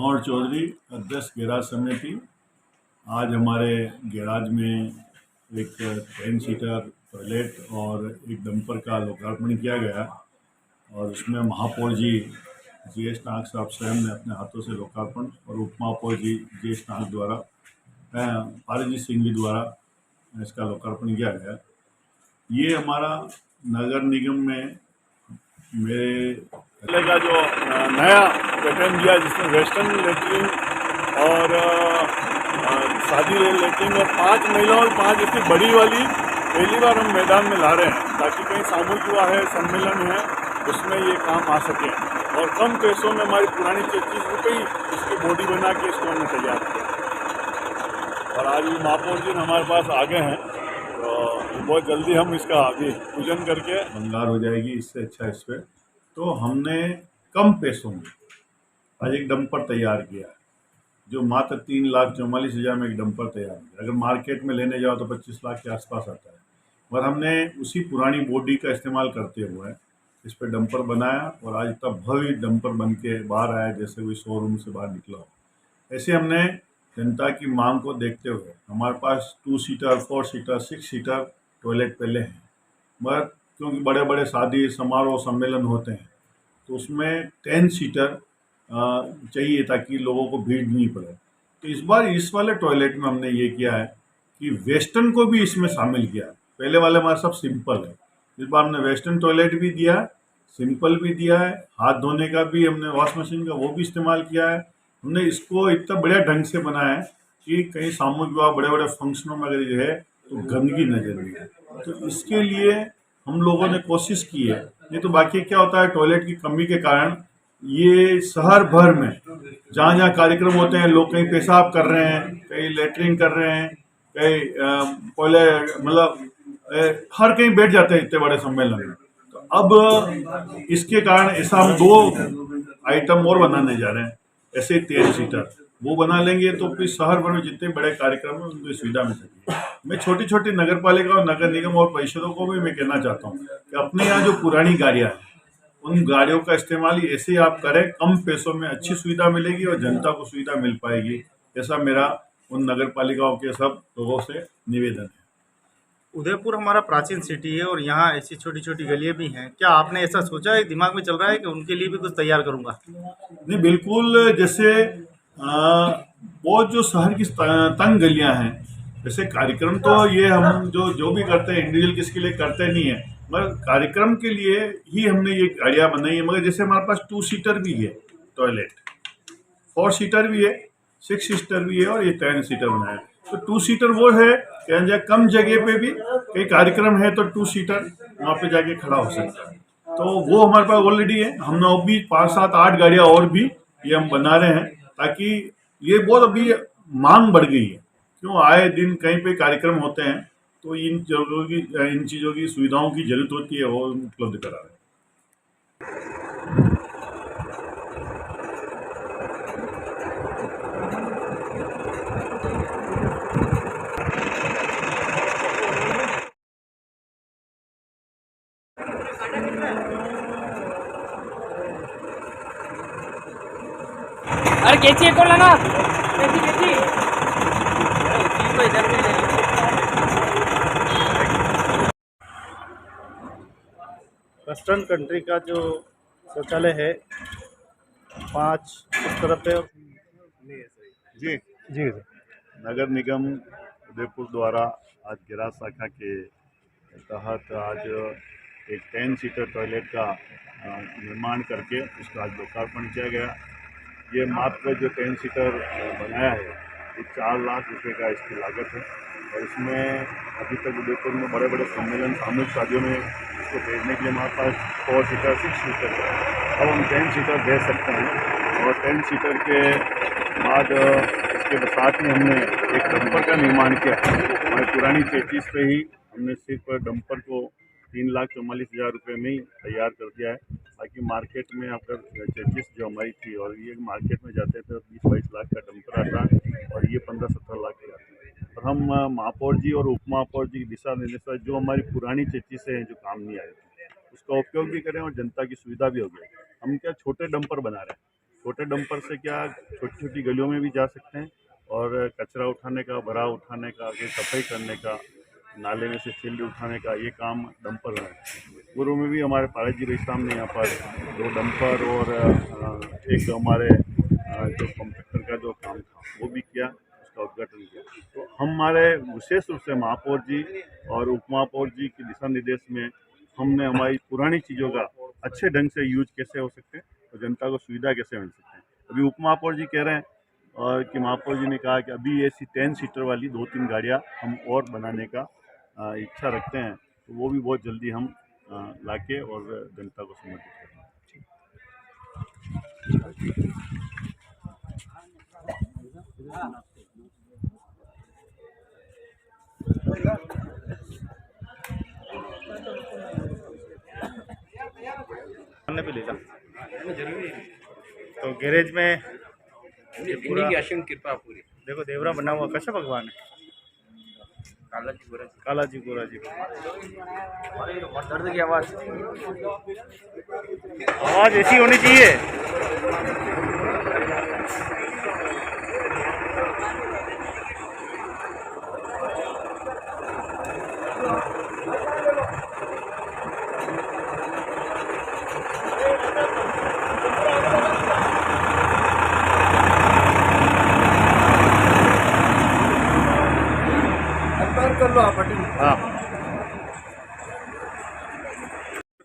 मनोहर चौधरी, अध्यक्ष गैराज समिति। आज हमारे गैराज में एक 10 सीटर टॉयलेट और एक डंपर का लोकार्पण किया गया और उसमें महापौर जी जी.एस. नाग साहब स्वयं ने अपने हाथों से लोकार्पण और उप महापौर जी जी.एस. नाग द्वारा पारजीत सिंह जी द्वारा इसका लोकार्पण किया गया। ये हमारा नगर निगम में मेरे का जो नया पैटर्न दिया जिसमें वेस्टर्न लेटरिन और शादी लेटरिन और 5 महिला और 5 इसकी बड़ी वाली पहली बार हम मैदान में ला रहे हैं ताकि कहीं सामूहिक हुआ है, सम्मेलन है, उसमें ये काम आ सके। और कम पैसों में हमारी पुरानी 33 रुपये ही इसकी बॉडी बना के इसको हमने तैयार किया और आज भी महापौर जी हमारे पास आ गए हैं, तो बहुत जल्दी हम इसका अभी पूजन करके भंगार हो जाएगी। इससे अच्छा इस पर तो हमने कम पैसों में आज एक डंपर तैयार किया जो मात्र 3,44,000 में एक डंपर तैयार किया। अगर मार्केट में लेने जाओ तो 25 लाख के आसपास आता है, और हमने उसी पुरानी बॉडी का इस्तेमाल करते हुए इस पर डंपर बनाया और आज इतना भव्य डंपर बन के बाहर आया जैसे कोई शोरूम से बाहर निकला हो। ऐसे हमने जनता की मांग को देखते हुए हमारे पास 2 सीटर, 4 सीटर, 6 सीटर टॉयलेट पहले हैं, मगर क्योंकि बड़े बड़े शादी समारोह सम्मेलन होते हैं तो उसमें 10 सीटर चाहिए ताकि लोगों को भीड़ नहीं पड़े। तो इस बार इस वाले टॉयलेट में हमने ये किया है कि वेस्टर्न को भी इसमें शामिल किया। पहले वाले हमारे सब सिंपल है, इस बार हमने वेस्टर्न टॉयलेट भी दिया है, सिंपल भी दिया है, हाथ धोने का भी हमने वॉश मशीन का वो भी इस्तेमाल किया है। हमने इसको इतना बढ़िया ढंग से बनाया है कि कहीं सामूहिक विवाह बड़े बड़े फंक्शनों में अगर ये है तो गंदगी नजर नहीं है। तो इसके लिए हम लोगों ने कोशिश की है। नहीं तो बाकी क्या होता है, टॉयलेट की कमी के कारण ये शहर भर में जहाँ जहाँ कार्यक्रम होते हैं लोग कहीं पेशाब कर रहे हैं, कहीं लेटरिन कर रहे हैं, कहीं पहले मतलब हर कहीं बैठ जाते हैं इतने बड़े सम्मेलन में। तो अब इसके कारण ऐसा हम 2 आइटम और बनाने जा रहे हैं, ऐसे 13 सीटर वो बना लेंगे तो फिर शहर भर में जितने बड़े कार्यक्रम हैं उनकी सुविधा मिल सकेगी। मैं छोटी छोटी नगर पालिका और नगर निगम और परिषदों को भी मैं कहना चाहता हूँ कि अपने यहाँ जो पुरानी गाड़ियाँ हैं उन गाड़ियों का इस्तेमाल ऐसे ही आप करें, कम पैसों में अच्छी सुविधा मिलेगी और जनता को सुविधा मिल पाएगी। ऐसा मेरा उन नगर पालिकाओं के सब लोगों से निवेदन है। उदयपुर हमारा प्राचीन सिटी है और यहाँ ऐसी छोटी छोटी गलियाँ भी हैं। क्या आपने ऐसा सोचा है, दिमाग में चल रहा है कि उनके लिए भी कुछ तैयार करूँगा? नहीं, बिल्कुल। जैसे बहुत जो शहर की तंग गलियां हैं, जैसे कार्यक्रम तो ये हम जो भी करते हैं इंडिविजुअल किसके लिए करते नहीं है, मगर कार्यक्रम के लिए ही हमने ये गाड़ियाँ बनाई है। मगर जैसे हमारे पास 2 सीटर भी है टॉयलेट, 4 सीटर भी है, 6 सीटर भी है और ये 10 सीटर बनाया है। तो 2 सीटर वो है कि कम जगह पे भी कई कार्यक्रम है तो 2 सीटर वहाँ पे जाके खड़ा हो सकता है। तो वो हमारे पास ऑलरेडी है। हमने अभी 5, 7, 8 गाड़ियाँ और भी ये हम बना रहे हैं ताकि ये बहुत अभी मांग बढ़ गई है। क्यों, आए दिन कहीं पे कार्यक्रम होते हैं तो इन चीज़ों की सुविधाओं की जरूरत होती है, वो उपलब्ध करा रहे हैं। अरे कैची है ना कैची कैची तो इधर से ले वेस्टर्न कंट्री का जो शौचालय है 5 उस तरफ है। जी जी, नगर निगम उदयपुर द्वारा आज गैराज शाखा के तहत आज एक 10 सीटर टॉयलेट का निर्माण करके उसका आज लोकार्पण किया गया। ये मात्र जो 10 सीटर बनाया है ये 4 लाख रुपए का इसकी लागत है और इसमें अभी तक उदयपुर में बड़े बड़े सम्मेलन सामूहिक शादियों में इसको भेजने के लिए हमारे पास 4 सीटर, 6 सीटर है। अब हम 10 सीटर भेज सकते हैं और 10 सीटर के बाद इसके साथ में हमने एक डंपर का निर्माण किया। हमारी पुरानी 33 पे ही हमने सिर्फ डंपर को 3,44,000 रुपये में ही तैयार कर दिया है ताकि मार्केट में अगर 33 जो हमारी थी और ये मार्केट में जाते थे तो 20-22 लाख का डंपर आता है और ये 15-17 लाख का आता है। और हम महापौर जी और उप महापौर जी की दिशा निर्देश पर जो हमारी पुरानी 33 हैं जो काम नहीं आए थे उसका उपयोग भी करें और जनता की सुविधा भी हो गई। हम क्या छोटे डंपर बना रहे हैं छोटे डंपर से क्या छोटी छोटी गलियों में भी जा सकते हैं और कचरा उठाने का, भराव उठाने का, आगे सफाई करने का, नाले में से सिल्ट उठाने का ये काम डंपर है। पूर्व में भी हमारे पारस जी भाई साहब ने यहाँ पर 2 डंपर और एक हमारे जो कॉम्पैक्टर का जो काम था वो भी किया, उसका उद्घाटन किया। तो हमारे विशेष रूप से महापौर जी और उप महापौर जी के दिशा निर्देश में हमने हमारी पुरानी चीज़ों का अच्छे ढंग से यूज कैसे हो सकते हैं और जनता को सुविधा कैसे मिल सकते हैं। अभी उप महापौर जी कह रहे हैं और कि महापौर जी ने कहा कि अभी ऐसी 10 सीटर वाली 2-3 गाड़ियाँ हम और बनाने का इच्छा रखते हैं, तो वो भी बहुत जल्दी हम लाके और जनता को समर्पित करेंगे। सामने पे ले जा। तो गैरेज में ये पूरा असीम कृपा पूरी देखो देवरा बना हुआ कशा भगवान है, काला जी गोरा जी। दर्द की आवाज़ आवाज ऐसी होनी चाहिए। हाँ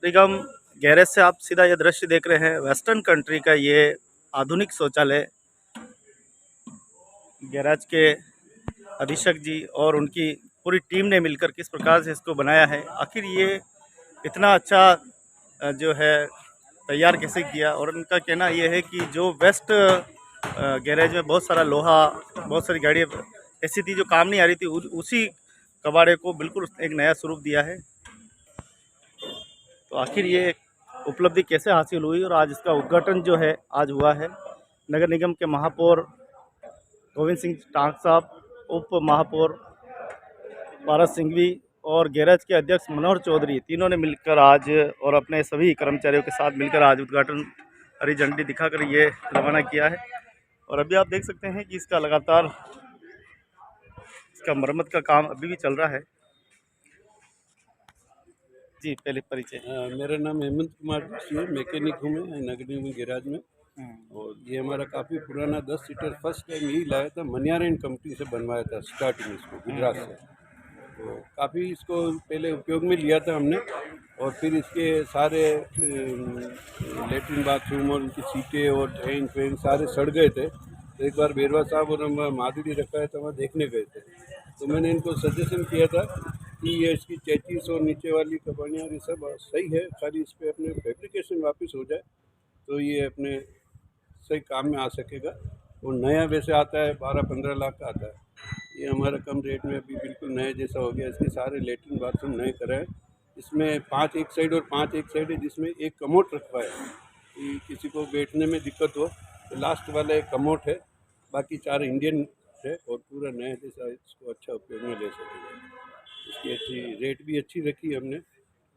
निगम गैरेज से आप सीधा ये दृश्य देख रहे हैं वेस्टर्न कंट्री का ये आधुनिक शौचालय। गैराज के अधीक्षक जी और उनकी पूरी टीम ने मिलकर किस प्रकार से इसको बनाया है, आखिर ये इतना अच्छा जो है तैयार कैसे किया। और उनका कहना ये है कि जो वेस्ट गैरेज में बहुत सारा लोहा, बहुत सारी गाड़ियाँ ऐसी थी जो काम नहीं आ रही थी, उसी कबाड़े को बिल्कुल एक नया स्वरूप दिया है। तो आखिर ये उपलब्धि कैसे हासिल हुई और आज इसका उद्घाटन जो है आज हुआ है। नगर निगम के महापौर गोविंद सिंह टांक साहब, उप महापौर पारस सिंघवी और गैरेज के अध्यक्ष मनोहर चौधरी, तीनों ने मिलकर आज और अपने सभी कर्मचारियों के साथ मिलकर आज उद्घाटन हरी झंडी दिखाकर ये रवाना किया है। और अभी आप देख सकते हैं कि इसका लगातार इसका मरम्मत का काम अभी भी चल रहा है। जी पहले परिचय। मेरा नाम हेमंत कुमार जी है, मैकेनिक हूँ मैं नगर निगम गैराज में। और ये हमारा काफ़ी पुराना 10 सीटर फर्स्ट टाइम यही लाया था, मनियारेन कंपनी से बनवाया था स्टार्टिंग इसको गुजरात से। तो काफ़ी इसको पहले उपयोग में लिया था हमने और फिर इसके सारे लेटरिन बाथरूम और इनकी सीटें और टैंक वैंक सारे सड़ गए थे। तो एक बार बेरवा साहब और माधुरी रखा है तो वहाँ देखने गए थे, तो मैंने इनको सजेशन किया था कि ये इसकी चेचिस और नीचे वाली कबाड़ियाँ ये सब सही है, खाली इस पर अपने फैब्रिकेशन वापस हो जाए तो ये अपने सही काम में आ सकेगा। और नया वैसे आता है 12-15 लाख का आता है, ये हमारा कम रेट में अभी बिल्कुल नए जैसा हो गया। इसके सारे लेटरिन बाथरूम नए कराए, इसमें 5 एक साइड और 5 एक साइड है, जिसमें एक कमोट रखवाया है कि किसी को बैठने में दिक्कत हो तो लास्ट वाला एक कमोट है, बाकी 4 इंडियन है और पूरा नया जैसा इसको अच्छा उपयोग में ले सकेगा। इसकी अच्छी रेट भी अच्छी रखी है हमने,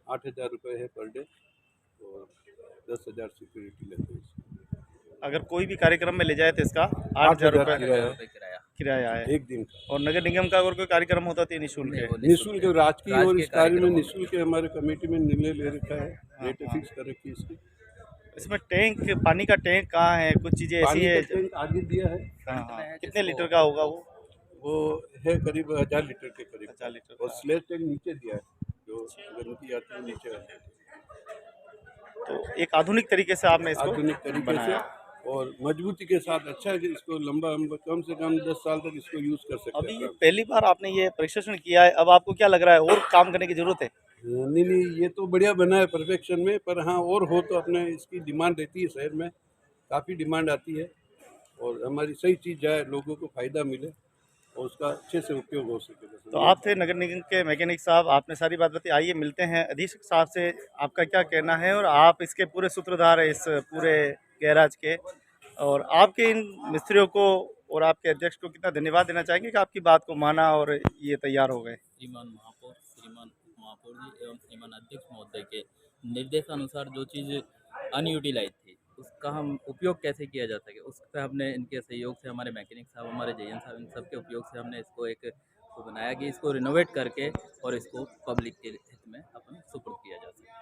8,000 रुपये है पर डे और 10,000 सिक्योरिटी लेते हैं। अगर कोई भी कार्यक्रम में ले जाए तो इसका 8,000 रुपये किराया है एक दिन का। और नगर निगम का अगर कोई कार्यक्रम होता तो निःशुल्क है। निःशुल्क राजकीय और इस कार्य में निःशुल्क हमारे कमेटी में निर्णय ले रखा है, रेट फिक्स कर रखी है इसकी। इसमें टैंक, पानी का टैंक कहाँ है, कुछ चीज़ें ऐसी है टैंक आगे दिया है। हाँ, कितने लीटर का होगा वो है करीब 1000 लीटर के करीब 1000 लीटर और स्लेज टैंक नीचे दिया है, जो गंदगी आती है नीचे आती है। तो एक आधुनिक तरीके से आपने इसको आधुनिक तरीके से बनाया और मजबूती के साथ अच्छा है कि इसको लंबा कम से कम 10 साल तक इसको यूज़ कर सकते अभी ये हैं। पहली बार आपने ये परीक्षण किया है, अब आपको क्या लग रहा है और काम करने की जरूरत है? नहीं, ये तो बढ़िया बना है परफेक्शन में, पर हाँ और हो तो अपने इसकी डिमांड रहती है, शहर में काफ़ी डिमांड आती है और हमारी सही चीज़ जाए, लोगों को फ़ायदा मिले और उसका अच्छे से उपयोग हो सके। तो आप थे नगर निगम के मैकेनिक साहब, आपने सारी बात बताई, आइए मिलते हैं अधीक्षक साहब से, आपका क्या कहना है और आप इसके पूरे सूत्रधार है इस पूरे गैराज के, और आपके इन मिस्त्रियों को और आपके अध्यक्ष को कितना धन्यवाद देना चाहेंगे कि आपकी बात को माना और ये तैयार हो गए। श्रीमान महापौर, श्रीमान महापौर जी एवं श्रीमान अध्यक्ष महोदय के निर्देशानुसार जो चीज़ अनयूटिलाइज थी उसका हम उपयोग कैसे किया जा सके, उस पर हमने इनके सहयोग से, हमारे मैकेनिक साहब, हमारे जयन साहब, इन सब के उपयोग से हमने इसको एक वो बनाया कि इसको रिनोवेट करके और इसको पब्लिक के हित में अपन सुपुर्द किया जा सके।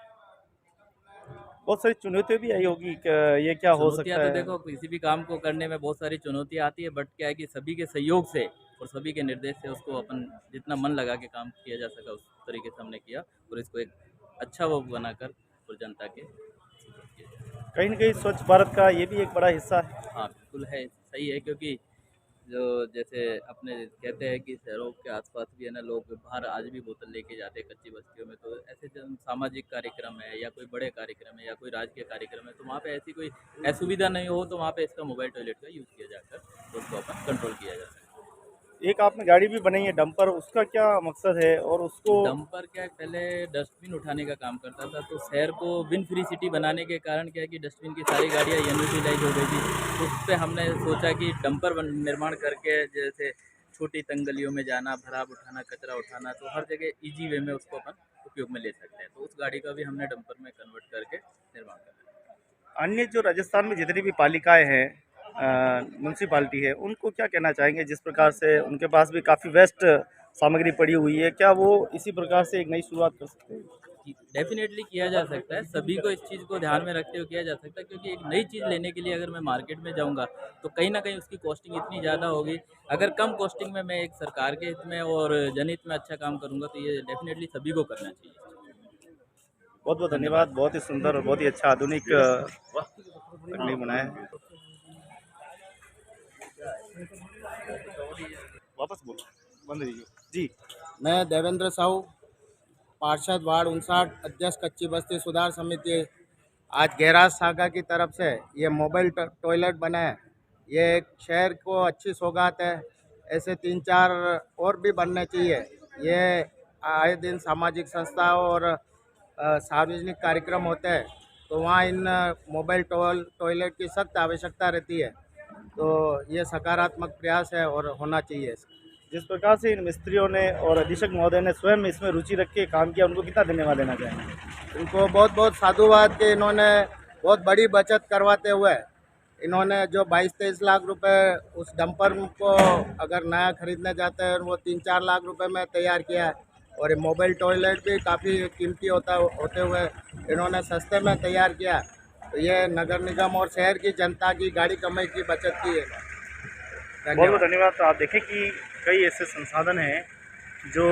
बहुत सारी चुनौतियाँ भी आई होगी कि ये क्या हो चुनौतियाँ सकता तो है। देखो किसी भी काम को करने में बहुत सारी चुनौतियाँ आती है, बट क्या है कि सभी के सहयोग से और सभी के निर्देश से उसको अपन जितना मन लगा के काम किया जा सका उस तरीके से हमने किया और इसको एक अच्छा वो बनाकर और जनता के सुपुर्द किया जाए। कहीं न कहीं स्वच्छ भारत का ये भी एक बड़ा हिस्सा है। हाँ बिल्कुल है, सही है, क्योंकि जो जैसे अपने कहते हैं कि शहरों के आसपास भी है ना, लोग बाहर आज भी बोतल लेके जाते हैं कच्ची बस्तियों में, तो ऐसे जब सामाजिक कार्यक्रम है या कोई बड़े कार्यक्रम है या कोई राजकीय कार्यक्रम है, तो वहाँ पे ऐसी कोई असुविधा नहीं हो, तो वहाँ पे इसका मोबाइल टॉयलेट का यूज़ किया जाकर तो उसको अपन कंट्रोल किया जा सकता है। एक आपने गाड़ी भी बनाई है डंपर, उसका क्या मकसद है और उसको डंपर क्या है, पहले डस्टबिन उठाने का काम करता था, तो शहर को बिन फ्री सिटी बनाने के कारण क्या है कि डस्टबिन की सारी गाड़ियाँ यूटिलाइज हो गई थी। उस पे हमने सोचा कि डंपर निर्माण करके जैसे छोटी तंग गलियों में जाना, भराब उठाना, कचरा उठाना, तो हर जगह ईजी वे में उसको अपन उपयोग में ले सकते हैं। तो उस गाड़ी का भी हमने डंपर में कन्वर्ट करके निर्माण कर दिया। अन्य जो राजस्थान में जितनी भी पालिकाएँ हैं, म्युनिसिपैलिटी है, उनको क्या कहना चाहेंगे? जिस प्रकार से उनके पास भी काफ़ी वेस्ट सामग्री पड़ी हुई है, क्या वो इसी प्रकार से एक नई शुरुआत कर सकते हैं? डेफिनेटली किया जा सकता है, सभी को इस चीज़ को ध्यान में रखते हुए किया जा सकता है, क्योंकि एक नई चीज़ लेने के लिए अगर मैं मार्केट में जाऊंगा तो कहीं ना कहीं उसकी कॉस्टिंग इतनी ज़्यादा होगी। अगर कम कॉस्टिंग में मैं एक सरकार के हित में और जनहित में अच्छा काम करूंगा तो ये डेफिनेटली सभी को करना चाहिए। बहुत बहुत धन्यवाद। बहुत ही सुंदर और बहुत ही अच्छा आधुनिक तकनीक बनाया है। वापस बोलो, बंद रहिए जी। मैं देवेंद्र साहू, पार्षद वार्ड 59, अध्यक्ष कच्ची बस्ती सुधार समिति। आज गैराज सागा की तरफ से ये मोबाइल टॉयलेट बना है, ये एक शहर को अच्छी सौगात है। ऐसे 3-4 और भी बनने चाहिए। ये आए दिन सामाजिक संस्थाओं और सार्वजनिक कार्यक्रम होते हैं, तो वहाँ इन मोबाइल टॉयलेट की सख्त आवश्यकता रहती है। तो ये सकारात्मक प्रयास है और होना चाहिए। जिस प्रकार से इन मिस्त्रियों ने और अधीक्षक महोदय ने स्वयं इसमें रुचि रख के काम किया, उनको कितना धन्यवाद देना चाहेंगे? इनको बहुत बहुत साधुवाद कि इन्होंने बहुत बड़ी बचत करवाते हुए इन्होंने जो 22-23 लाख रुपए उस डंपर को अगर नया खरीदने जाते हैं वो 3-4 लाख रुपए में तैयार किया है। और ये मोबाइल टॉयलेट भी काफ़ी कीमती होते हुए इन्होंने सस्ते में तैयार किया। तो ये नगर निगम और शहर की जनता की गाड़ी कमाई की बचत की है। बहुत बहुत धन्यवाद। तो आप देखें कि कई ऐसे संसाधन हैं जो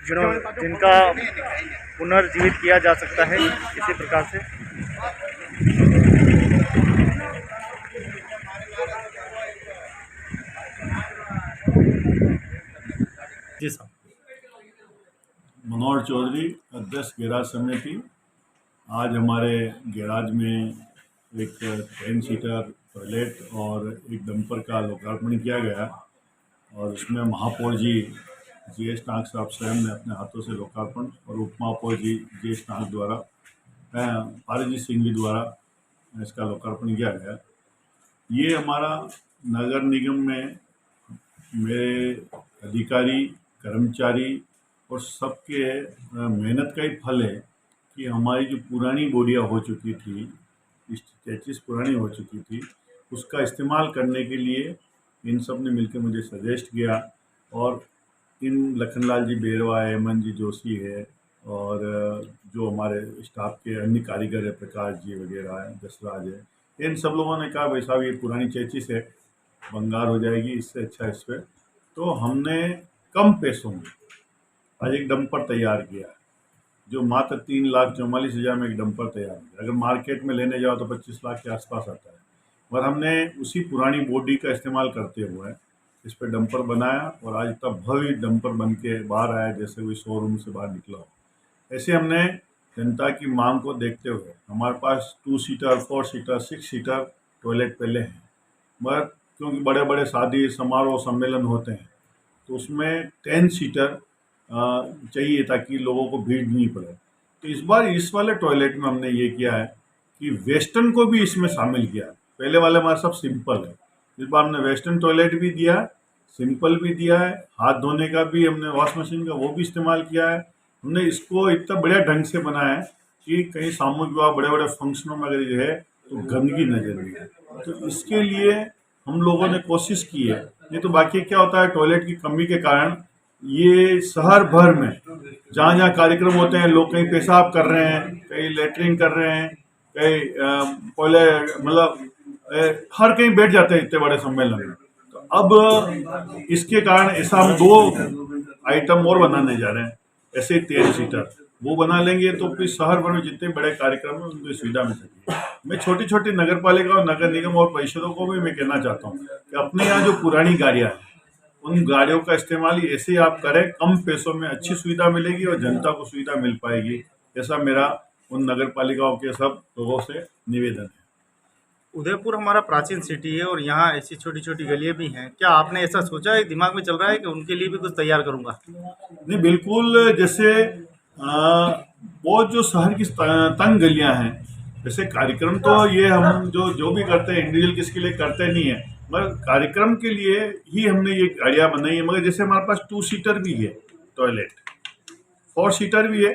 जिनका पुनर्जीवित किया जा सकता है इसी प्रकार से। जी साहब। मनोहर चौधरी, अध्यक्ष गैराज समिति। आज हमारे गैराज में एक 10 सीटर टॉयलेट और एक डंपर का लोकार्पण किया गया और उसमें महापौर जी जी.एस. नाग साहब स्वयं ने अपने हाथों से लोकार्पण और उप महापौर जी जी.एस. नाग द्वारा पारिजीत सिंह जी द्वारा इसका लोकार्पण किया गया। ये हमारा नगर निगम में मेरे अधिकारी, कर्मचारी और सबके मेहनत का ही फल है कि हमारी जो पुरानी बोरियां हो चुकी थी, चेचिस पुरानी हो चुकी थी, उसका इस्तेमाल करने के लिए इन सब ने मिलकर मुझे सजेस्ट किया। और इन लखनलाल जी बेरवा है, हेमंत जी जोशी है और जो हमारे स्टाफ के अन्य कारीगर है, प्रकाश जी वगैरह है, जसराज है, इन सब लोगों ने कहा भाई साहब ये पुरानी चेचिस है, बंगार हो जाएगी, इससे अच्छा इस पर। तो हमने कम पैसों में आज एक डंपर तैयार किया जो मात्र 3,44,000 में एक डंपर तैयार किया। अगर मार्केट में लेने जाओ तो 25 लाख के आसपास आता है, और हमने उसी पुरानी बॉडी का इस्तेमाल करते हुए इस पर डंपर बनाया और आज इतना भव्य डंपर बन के बाहर आया जैसे कोई शोरूम से बाहर निकला हो। ऐसे हमने जनता की मांग को देखते हुए हमारे पास 2 सीटर, 4 सीटर, 6 सीटर टॉयलेट पहले हैं, मगर क्योंकि बड़े बड़े शादी समारोह सम्मेलन होते हैं तो उसमें 10 सीटर चाहिए ताकि लोगों को भीड़ नहीं पड़े। तो इस बार इस वाले टॉयलेट में हमने ये किया है कि वेस्टर्न को भी इसमें शामिल किया। पहले वाले हमारे सब सिंपल है, इस बार हमने वेस्टर्न टॉयलेट भी दिया है, सिंपल भी दिया है, हाथ धोने का भी हमने वॉश मशीन का वो भी इस्तेमाल किया है। हमने इसको इतना बढ़िया ढंग से बनाया है कि कहीं सामूहिक विवाह, बड़े बड़े फंक्शनों में अगर ये है तो गंदगी नजर नहीं आए। तो इसके लिए हम लोगों ने कोशिश की है। नहीं तो बाकी क्या होता है, टॉयलेट की कमी के कारण ये शहर भर में जहाँ जहाँ कार्यक्रम होते हैं, लोग कहीं पेशाब कर रहे हैं, कहीं लेटरिन कर रहे हैं, कहीं पहले मतलब हर कहीं बैठ जाते हैं इतने बड़े सम्मेलन में। तो अब इसके कारण ऐसा हम 2 आइटम और बनाने जा रहे हैं, ऐसे ही 13 सीटर वो बना लेंगे तो फिर शहर भर में जितने बड़े कार्यक्रम हैं उनकी सुविधा मिल सकेगी। मैं छोटी छोटी नगर पालिका और नगर निगम और परिषदों को भी मैं कहना चाहता हूँ कि अपने यहाँ जो पुरानी गाड़ियाँ हैं उन गाड़ियों का इस्तेमाल ऐसे ही आप करें, कम पैसों में अच्छी सुविधा मिलेगी और जनता को सुविधा मिल पाएगी। ऐसा मेरा उन नगर पालिकाओं के सब लोगों से निवेदन है। उदयपुर हमारा प्राचीन सिटी है और यहाँ ऐसी छोटी छोटी गलियाँ भी हैं। क्या आपने ऐसा सोचा है, दिमाग में चल रहा है कि उनके लिए भी कुछ तैयार करूँगा? नहीं, बिल्कुल। जैसे बहुत जो शहर की तंग गलियां हैं, जैसे कार्यक्रम तो ये हम जो भी करते हैं इंडिविजुअल किसके लिए करते नहीं है, मगर कार्यक्रम के लिए ही हमने ये गाड़ियाँ बनाई है। मगर जैसे हमारे पास 2 सीटर भी है टॉयलेट, 4 सीटर भी है,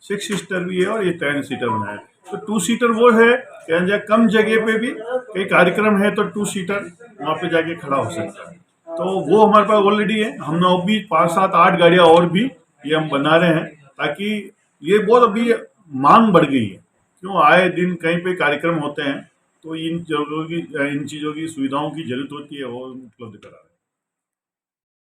6 सीटर भी है और ये 10 सीटर बनाया है। तो 2 सीटर वो है कि कम जगह पे भी कई कार्यक्रम है तो 2 सीटर वहाँ पे जाके खड़ा हो सकता है। तो वो हमारे पास ऑलरेडी है। हमने और भी 5, 7, 8 गाड़ियाँ और भी ये हम बना रहे हैं, ताकि ये बहुत अभी मांग बढ़ गई है। क्यों, आए दिन कहीं पे कार्यक्रम होते हैं तो इन चीज़ों की सुविधाओं की जरूरत होती है, वो उपलब्ध करा रहे हैं।